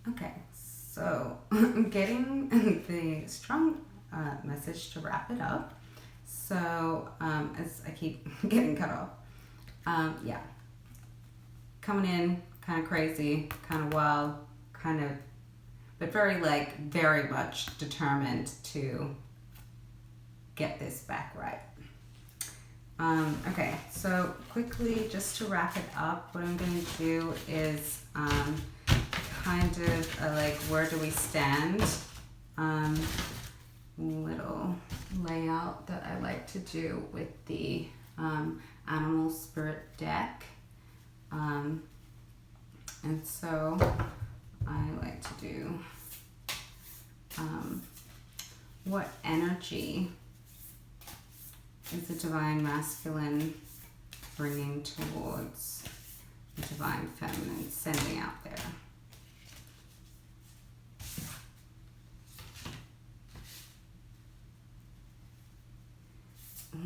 Okay, so I'm getting the strong message to wrap it up. So, as I keep getting cut off, yeah, coming in kind of crazy, kind of wild, kind of, but very much determined to get this back right. Okay, so quickly, just to wrap it up, what I'm going to do is kind of like where do we stand? Little layout that I like to do with the animal spirit deck. And so I like to do what energy is the divine masculine bringing towards the divine feminine, sending out there.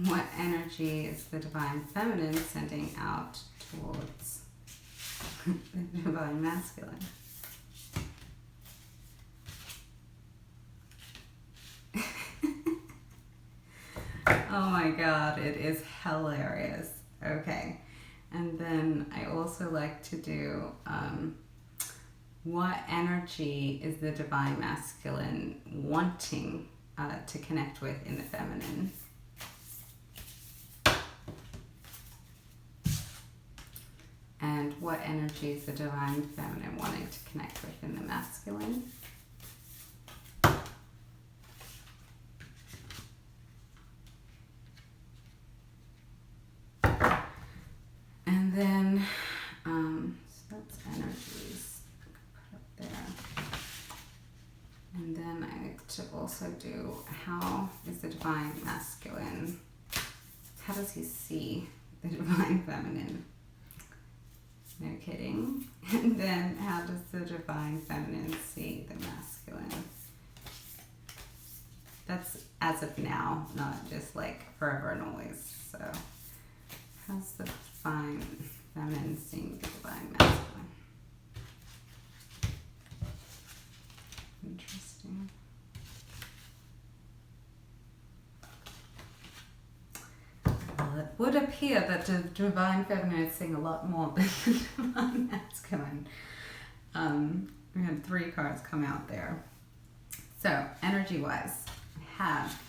What energy is the divine feminine sending out towards the divine masculine? Oh my god, it is hilarious. Okay. And then I also like to do what energy is the divine masculine wanting to connect with in the feminine? And what energy is the divine feminine wanting to connect with in the masculine? And then, so that's energies. Put up there. And then I like to also do how is the divine masculine, how does he see the divine feminine? No kidding. And then how does the divine feminine see the masculine? That's as of now, not just like forever and always. So how's the divine feminine seeing the divine masculine? Interesting. Well, it would appear that the divine feminine is seeing a lot more than the divine masculine. We had 3 cards come out there. So, energy-wise, I have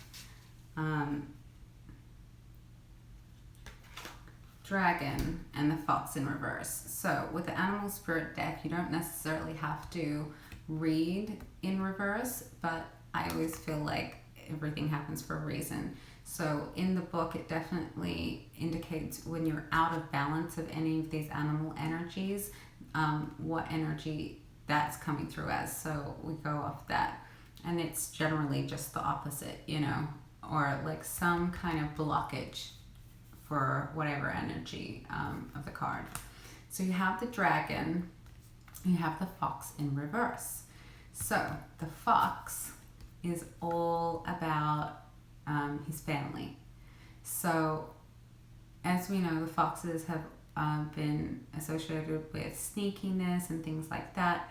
Dragon and the Fox in reverse. So, with the Animal Spirit deck, you don't necessarily have to read in reverse, but I always feel like everything happens for a reason. So in the book, it definitely indicates when you're out of balance of any of these animal energies, what energy that's coming through as. So we go off that. And it's generally just the opposite, you know, or like some kind of blockage for whatever energy of the card. So you have the Dragon, you have the Fox in reverse. So the Fox is all about his family. So as we know, the foxes have been associated with sneakiness and things like that.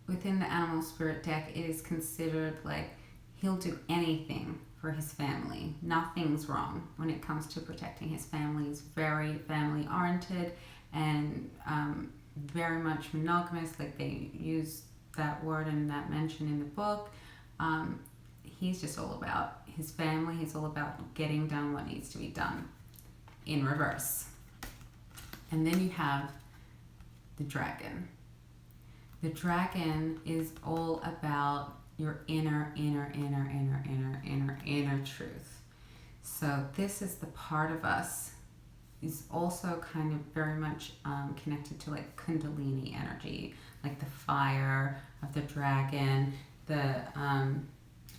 Within the animal spirit deck, it is considered like he'll do anything for his family. Nothing's wrong when it comes to protecting his family. He's very family oriented and very much monogamous, like they use that word and that mention in the book. He's just all about his family. He's all about getting done what needs to be done in reverse. And then you have the Dragon. The Dragon is all about your inner truth. So this is the part of us is also kind of very much connected to like Kundalini energy, like the fire of the dragon, the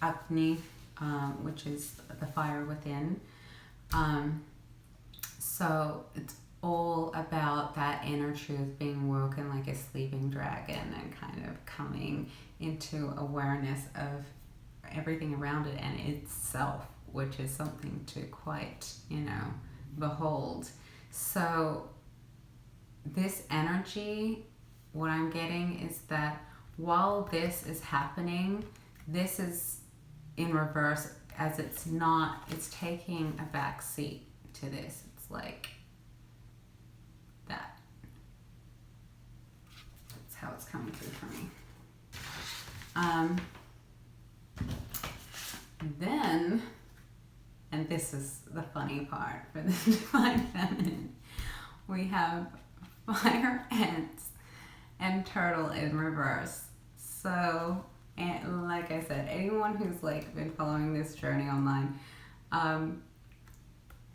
Agni, which is the fire within. So it's all about that inner truth being woken like a sleeping dragon and kind of coming into awareness of everything around it and itself, which is something to quite, behold. So this energy, what I'm getting is that while this is happening, this is in reverse, as it's taking a back seat to this. It's like that. That's how it's coming through for me. Then, and this is the funny part for the Divine Feminine, we have Fire, Ants, and Turtle in reverse. So, and like I said, anyone who's like been following this journey online,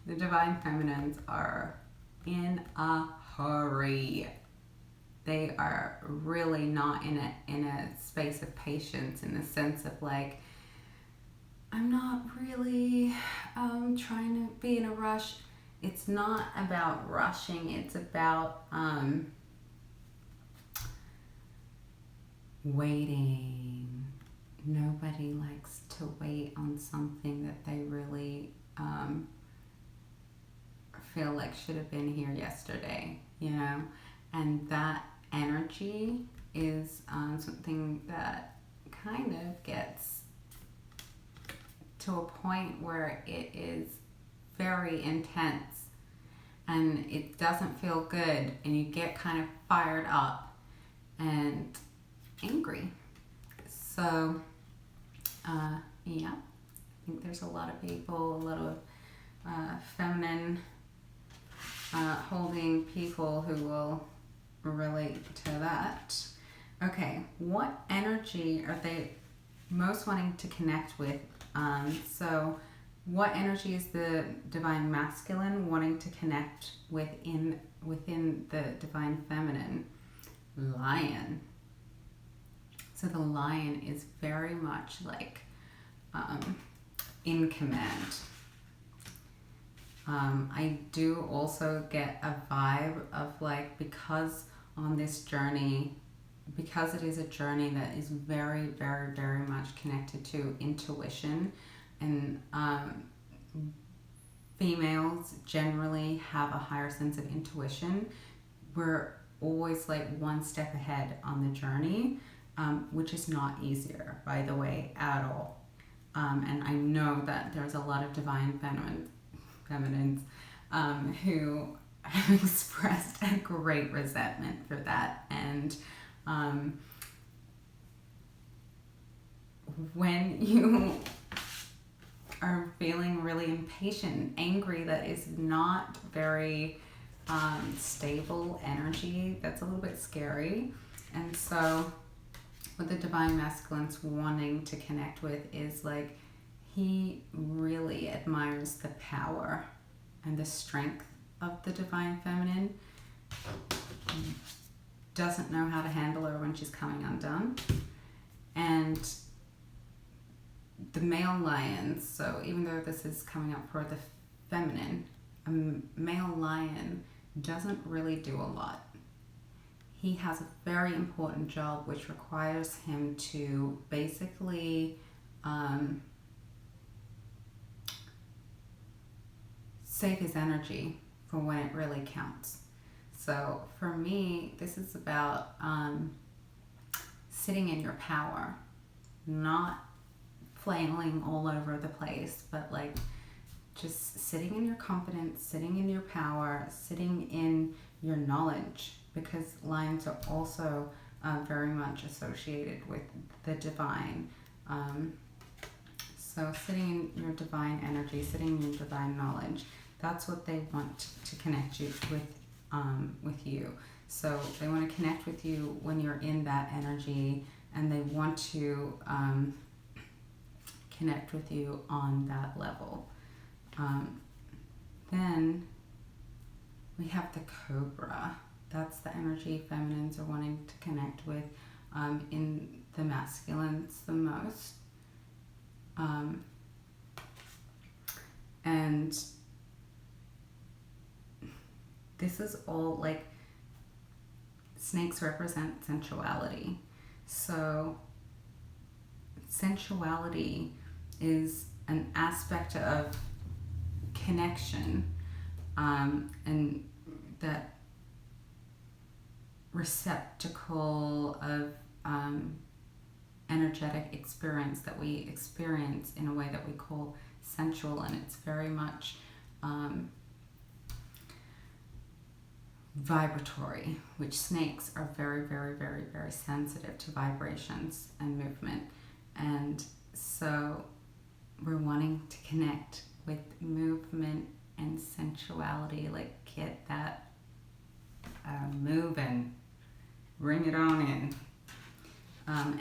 the Divine Feminines are in a hurry. They are really not in a space of patience, in the sense of like, I'm not really trying to be in a rush. It's not about rushing. It's about waiting. Nobody likes to wait on something that they really feel like should have been here yesterday, you know? And that energy is something that kind of gets to a point where it is very intense and it doesn't feel good, and you get kind of fired up and angry. So yeah, I think there's a lot of people, a lot of feminine holding people who will relate to that. Okay, what energy are they most wanting to connect with? So what energy is the Divine Masculine wanting to connect with within the Divine Feminine? Lion. So the Lion is very much like in command. I do also get a vibe of like, because on this journey, because it is a journey that is very, very, very much connected to intuition, and females generally have a higher sense of intuition. We're always like one step ahead on the journey, which is not easier, by the way, at all. And I know that there's a lot of Divine Feminines who have expressed a great resentment for that. And when you are feeling really impatient and angry, that is not very stable energy. That's a little bit scary. And so what the Divine Masculine's wanting to connect with is like, he really admires the power and the strength of the Divine Feminine. Doesn't know how to handle her when she's coming undone. And the male lions, so even though this is coming up for the feminine, a male lion doesn't really do a lot. He has a very important job which requires him to basically save his energy for when it really counts. So for me, this is about sitting in your power, not flailing all over the place, but like just sitting in your confidence, sitting in your power, sitting in your knowledge, because lions are also very much associated with the divine. So sitting in your divine energy, sitting in your divine knowledge, that's what they want to connect you with you. So they want to connect with you when you're in that energy, and they want to connect with you on that level. Then we have the Cobra. That's the energy feminines are wanting to connect with in the masculines the most. And this is all like, snakes represent sensuality. So sensuality is an aspect of connection, and that receptacle of energetic experience that we experience in a way that we call sensual, and it's very much vibratory, which snakes are very, very, very, very sensitive to vibrations and movement. And so we're wanting to connect with movement and sensuality, like get that moving, bring it on in.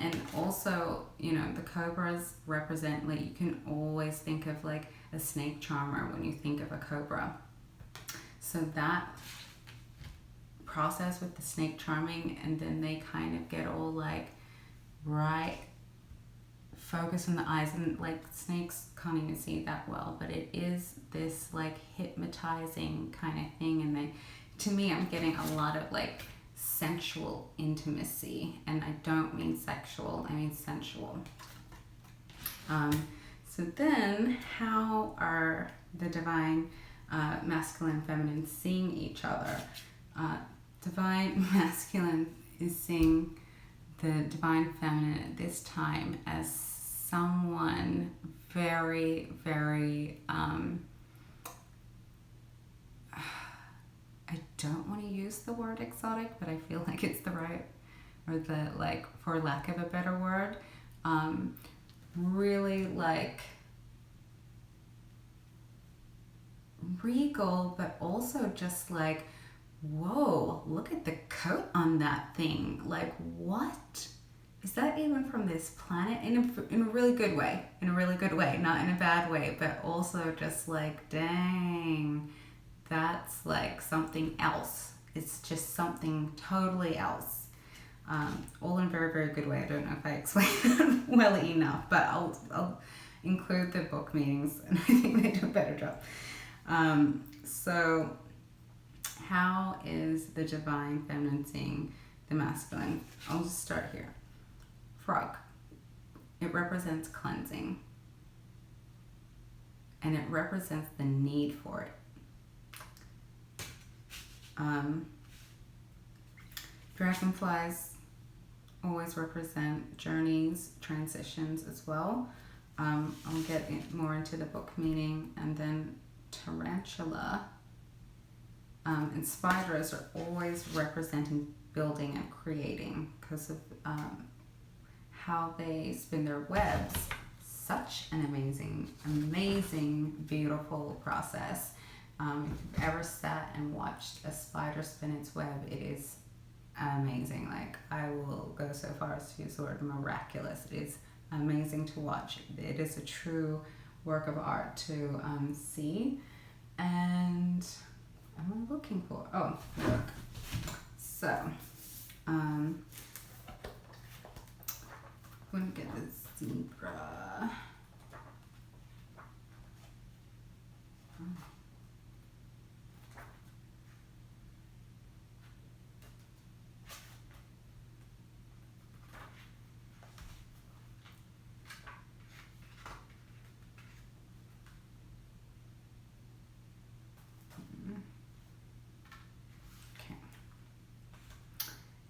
And also, you know, the cobras represent, like, you can always think of like a snake charmer when you think of a cobra. So that process with the snake charming, and then they kind of get all like right focus on the eyes, and like snakes can't even see that well, but it is this like hypnotizing kind of thing. And they, to me, I'm getting a lot of like sensual intimacy, and I don't mean sexual, I mean sensual. So then how are the divine masculine and feminine seeing each other? Divine masculine is seeing the divine feminine at this time as someone very, very I don't want to use the word exotic, but I feel like it's the right, or the, like, for lack of a better word, really like regal, but also just like, whoa, look at the coat on that thing. Like, what? Is that even from this planet? In a really good way. In a really good way. Not in a bad way, but also just like, dang, that's like something else. It's just something totally else. All in a very, very good way. I don't know if I explained that well enough, but I'll include the book meetings, and I think they do a better job. So how is the divine feminine seeing the masculine? I'll just start here. Frog. It represents cleansing, and it represents the need for it. Dragonflies always represent journeys, transitions as well. I'll get more into the book meaning. And then tarantula and spiders are always representing building and creating because of how they spin their webs. Such an amazing, beautiful process. If you've ever sat and watched a spider spin its web, it is amazing. Like, I will go so far as to use the word miraculous. It is amazing to watch. It is a true work of art to see. And I'm looking for, oh, look. So, wouldn't get the zebra.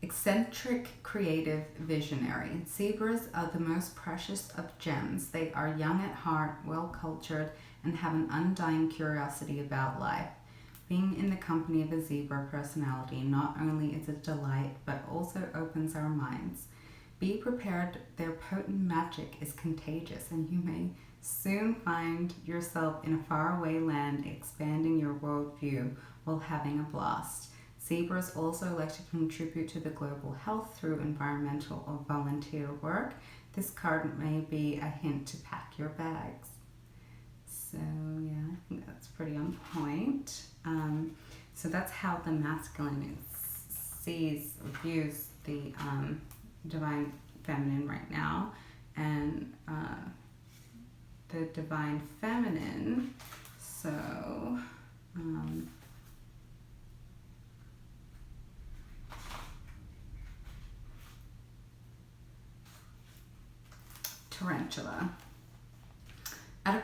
Eccentric, creative, visionary. Zebras are the most precious of gems. They are young at heart, well-cultured, and have an undying curiosity about life. Being in the company of a zebra personality not only is a delight, but also opens our minds. Be prepared, their potent magic is contagious, and you may soon find yourself in a faraway land expanding your worldview while having a blast. Zebras also like to contribute to the global health through environmental or volunteer work. This card may be a hint to pack your bags. So yeah, I think that's pretty on point. So that's how the masculine sees or views the divine feminine right now. And the divine feminine, so tarantula. At a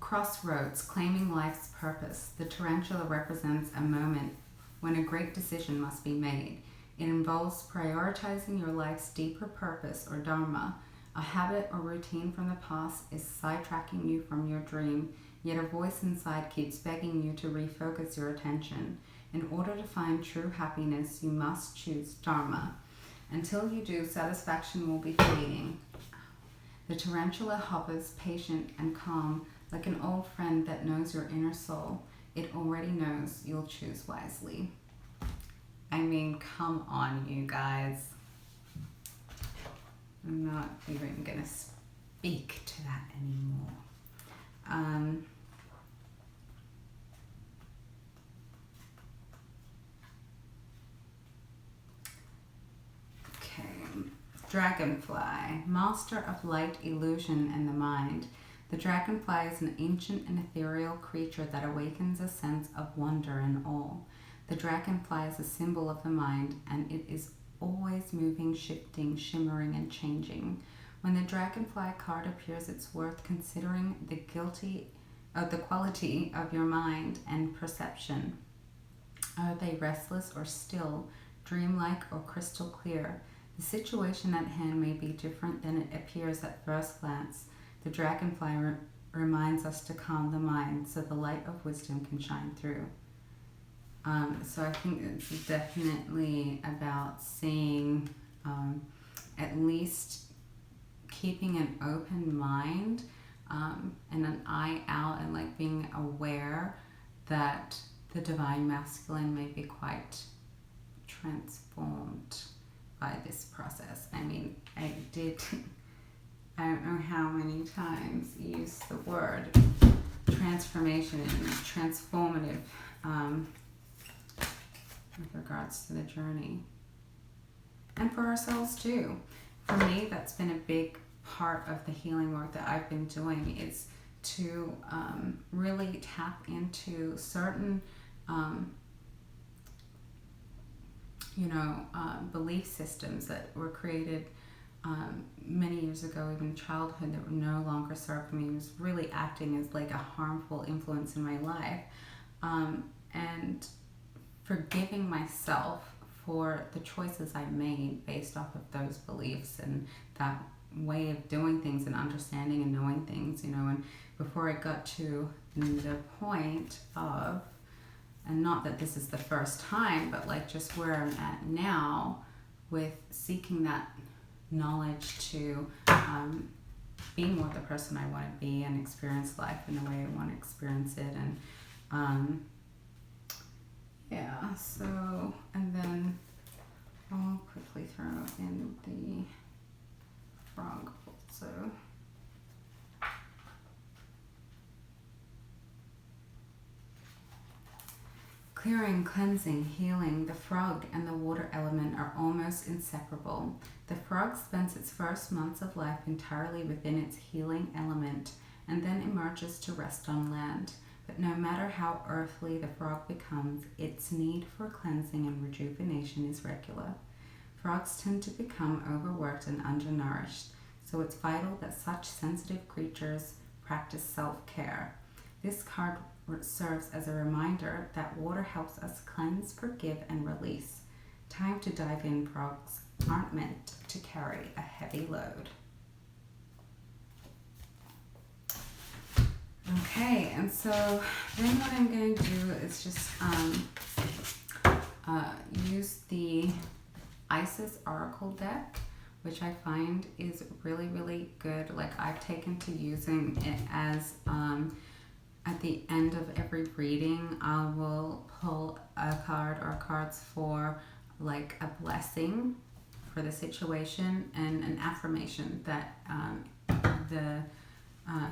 crossroads, claiming life's purpose, the tarantula represents a moment when a great decision must be made. It involves prioritizing your life's deeper purpose or dharma. A habit or routine from the past is sidetracking you from your dream, yet a voice inside keeps begging you to refocus your attention. In order to find true happiness, you must choose dharma. Until you do, satisfaction will be fleeting. The tarantula hovers patient and calm, like an old friend that knows your inner soul. It already knows you'll choose wisely. I mean, come on, you guys. I'm not even going to speak to that anymore. Dragonfly, master of light, illusion, and the mind. The dragonfly is an ancient and ethereal creature that awakens a sense of wonder and awe. The dragonfly is a symbol of the mind, and it is always moving, shifting, shimmering, and changing. When the dragonfly card appears, it's worth considering the quality of your mind and perception. Are they restless or still, dreamlike or crystal clear? The situation at hand may be different than it appears at first glance. The dragonfly reminds us to calm the mind so the light of wisdom can shine through. So I think it's definitely about seeing, at least keeping an open mind and an eye out, and like being aware that the divine masculine may be quite transformed by this process. I mean, I don't know how many times use the word transformation and transformative with regards to the journey. And for ourselves too. For me, that's been a big part of the healing work that I've been doing, is to really tap into certain belief systems that were created many years ago, even childhood, that were no longer serving me. It was really acting as like a harmful influence in my life. And forgiving myself for the choices I made based off of those beliefs and that way of doing things and understanding and knowing things, and before I got to the point of, and not that this is the first time, but like just where I'm at now with seeking that knowledge to be more the person I want to be and experience life in the way I want to experience it. And so, and then I'll quickly throw in the frog also. Clearing, cleansing, healing, the frog and the water element are almost inseparable. The frog spends its first months of life entirely within its healing element and then emerges to rest on land. But no matter how earthly the frog becomes, its need for cleansing and rejuvenation is regular. Frogs tend to become overworked and undernourished, so it's vital that such sensitive creatures practice self-care. This card serves as a reminder that water helps us cleanse, forgive, and release. Time to dive in. Frogs aren't meant to carry a heavy load. Okay, and so then what I'm going to do is just use the Isis Oracle deck, which I find is really, really good. Like, I've taken to using it as at the end of every reading, I will pull a card or cards for like a blessing for the situation and an affirmation that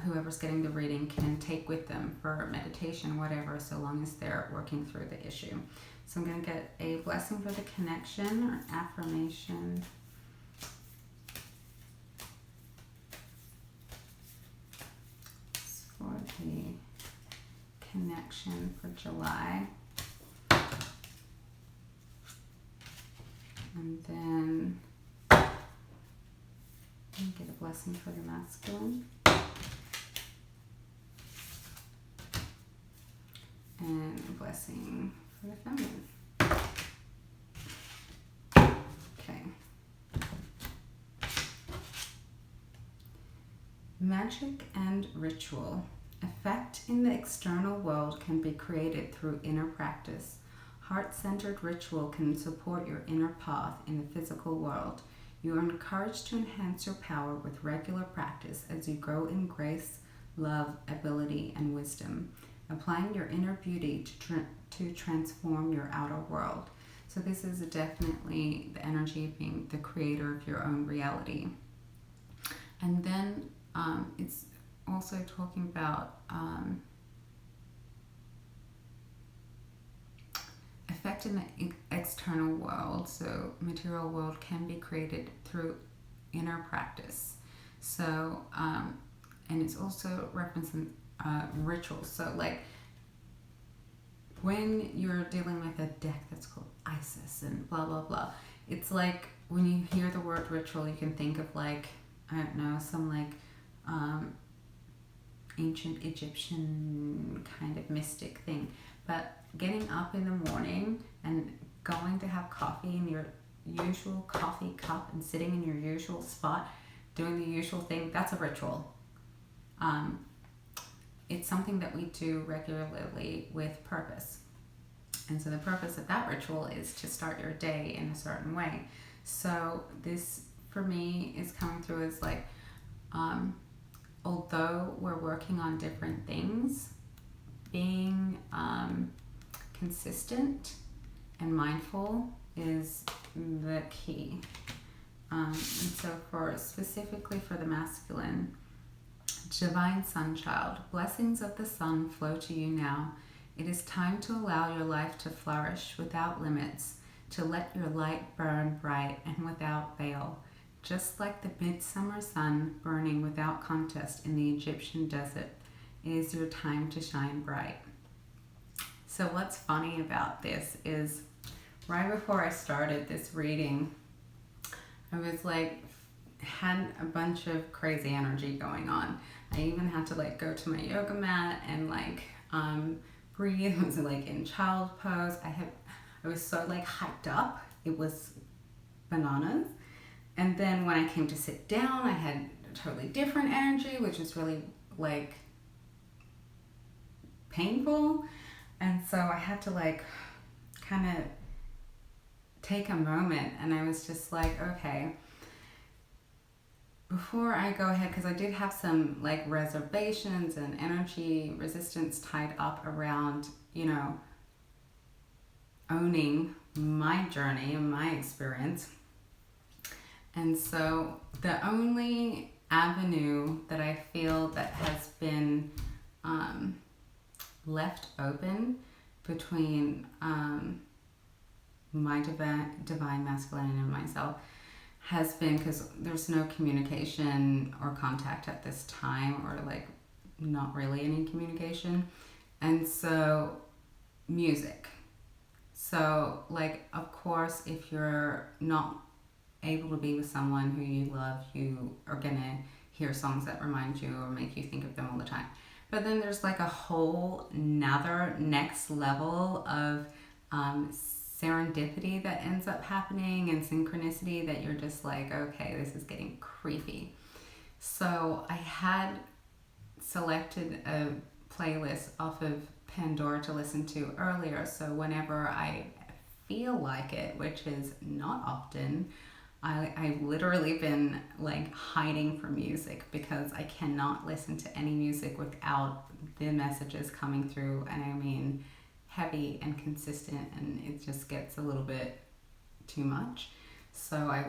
whoever's getting the reading can take with them for meditation, whatever, so long as they're working through the issue. So I'm going to get a blessing for the connection or affirmation. For the connection for July. And then get a blessing for the masculine. And a blessing for the feminine. Magic and ritual. Effect in the external world can be created through inner practice. Heart-centered ritual can support your inner path in the physical world. You are encouraged to enhance your power with regular practice as you grow in grace, love, ability, and wisdom, applying your inner beauty to transform your outer world. So this is definitely the energy of being the creator of your own reality. And then it's also talking about effect in the external world. So material world can be created through inner practice. So and it's also referencing rituals. So like when you're dealing with a deck that's called Isis and blah blah blah, it's like when you hear the word ritual, you can think of like, I don't know, some like ancient Egyptian kind of mystic thing. But getting up in the morning and going to have coffee in your usual coffee cup and sitting in your usual spot, doing the usual thing, that's a ritual. It's something that we do regularly with purpose. And so the purpose of that ritual is to start your day in a certain way. So this, for me, is coming through as like, although we're working on different things, being consistent and mindful is the key. And so specifically for the masculine, Divine Sun Child, blessings of the sun flow to you now. It is time to allow your life to flourish without limits, to let your light burn bright and without veil, just like the midsummer sun burning without contest in the Egyptian desert. It is your time to shine bright. So what's funny about this is right before I started this reading, I was like, had a bunch of crazy energy going on. I even had to like go to my yoga mat and like breathe. I was like in child pose. I was so like hyped up. It was bananas. And then when I came to sit down, I had a totally different energy, which was really like painful. And so I had to like kind of take a moment, and I was just like, okay, before I go ahead, because I did have some like reservations and energy resistance tied up around, you know, owning my journey and my experience. And so the only avenue that I feel that has been left open between my divine masculine and myself has been, because there's no communication or contact at this time, or like not really any communication, and so music. So like, of course, if you're not able to be with someone who you love, you are gonna hear songs that remind you or make you think of them all the time. But then there's like a whole nother next level of serendipity that ends up happening, and synchronicity that you're just like, okay, this is getting creepy. So I had selected a playlist off of Pandora to listen to earlier. So whenever I feel like it, which is not often, I've literally been like hiding from music, because I cannot listen to any music without the messages coming through, and I mean heavy and consistent, and it just gets a little bit too much. So I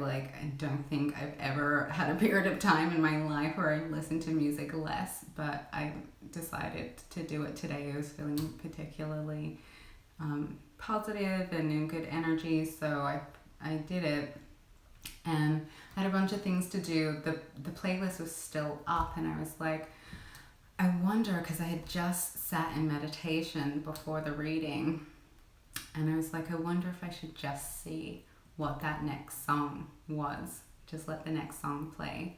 don't think I've ever had a period of time in my life where I listened to music less, but I decided to do it today. I was feeling particularly positive and in good energy, so I did it. And I had a bunch of things to do. The playlist was still up, and I was like, I wonder, because I had just sat in meditation before the reading, and I was like, I wonder if I should just see what that next song was. Just let the next song play.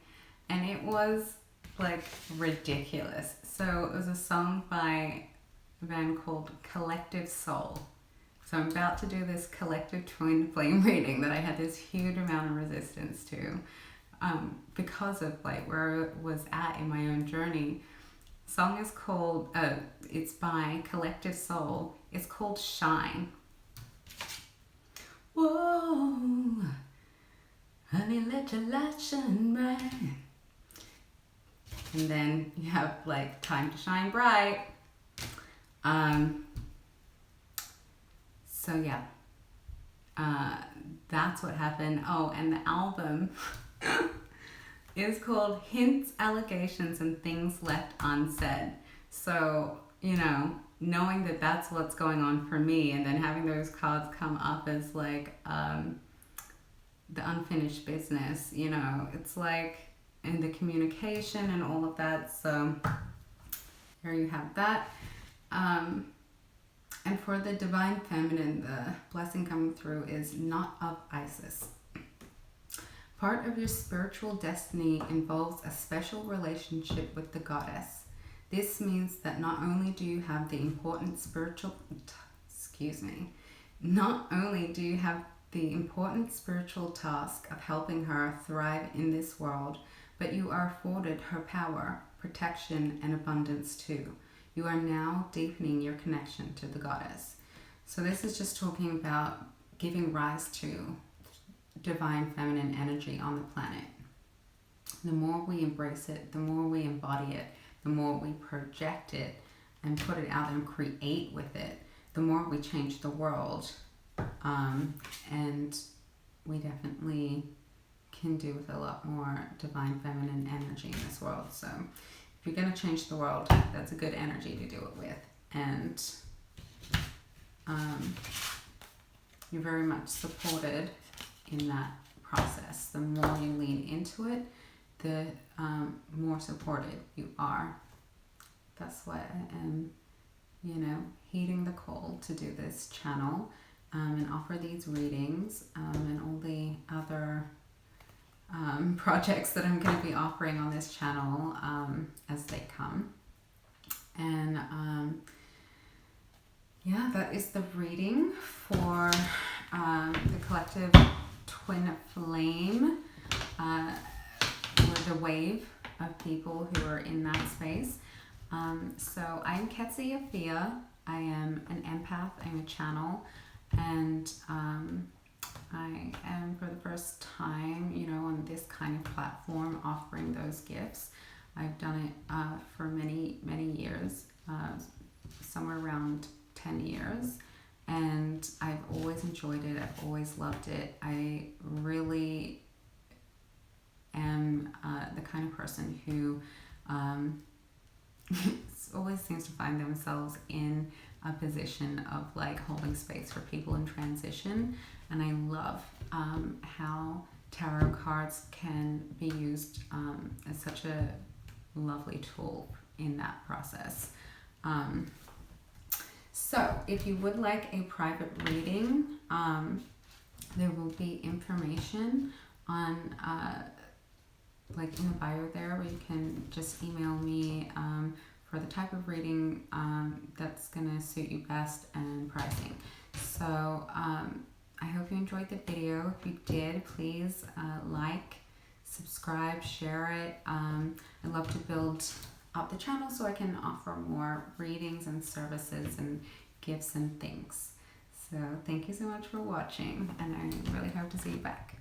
And it was like ridiculous. So it was a song by a band called Collective Soul. So I'm about to do this collective twin flame reading that I had this huge amount of resistance to. because of like where I was at in my own journey. The song is called, it's by Collective Soul. It's called Shine. Whoa, honey, let your light shine bright. And then you have like Time to Shine Bright. So yeah, that's what happened. Oh, and the album is called Hints, Allegations, and Things Left Unsaid. So, you know, knowing that that's what's going on for me, and then having those cards come up as like the unfinished business, you know, it's like in the communication and all of that. So here you have that. And for the Divine Feminine, the blessing coming through is not of Isis. Part of your spiritual destiny involves a special relationship with the goddess. This means that not only do you have the important spiritual task of helping her thrive in this world, but you are afforded her power, protection, and abundance too. You are now deepening your connection to the goddess. So this is just talking about giving rise to divine feminine energy on the planet. The more we embrace it, the more we embody it, the more we project it and put it out and create with it, the more we change the world. And we definitely can do with a lot more divine feminine energy in this world. So if you're going to change the world, that's a good energy to do it with. And you're very much supported in that process. The more you lean into it, the more supported you are. That's why I am, you know, heeding the call to do this channel and offer these readings and all the other projects that I'm going to be offering on this channel as they come. And yeah, that is the reading for the collective twin flame, or the wave of people who are in that space. So I'm Ketsi Afia. I am an empath. I'm a channel, and I am for the first time, you know, on this kind of platform offering those gifts. I've done it for many years, somewhere around 10 years, and I've always enjoyed it. I've always loved it. I really am the kind of person who always seems to find themselves in a position of like holding space for people in transition. And I love how tarot cards can be used as such a lovely tool in that process. So if you would like a private reading, there will be information on like in the bio there, where you can just email me for the type of reading that's gonna suit you best and pricing. So I hope you enjoyed the video. If you did, please like, subscribe, share it. I love to build up the channel so I can offer more readings and services and gifts and things. So thank you so much for watching, and I really hope to see you back.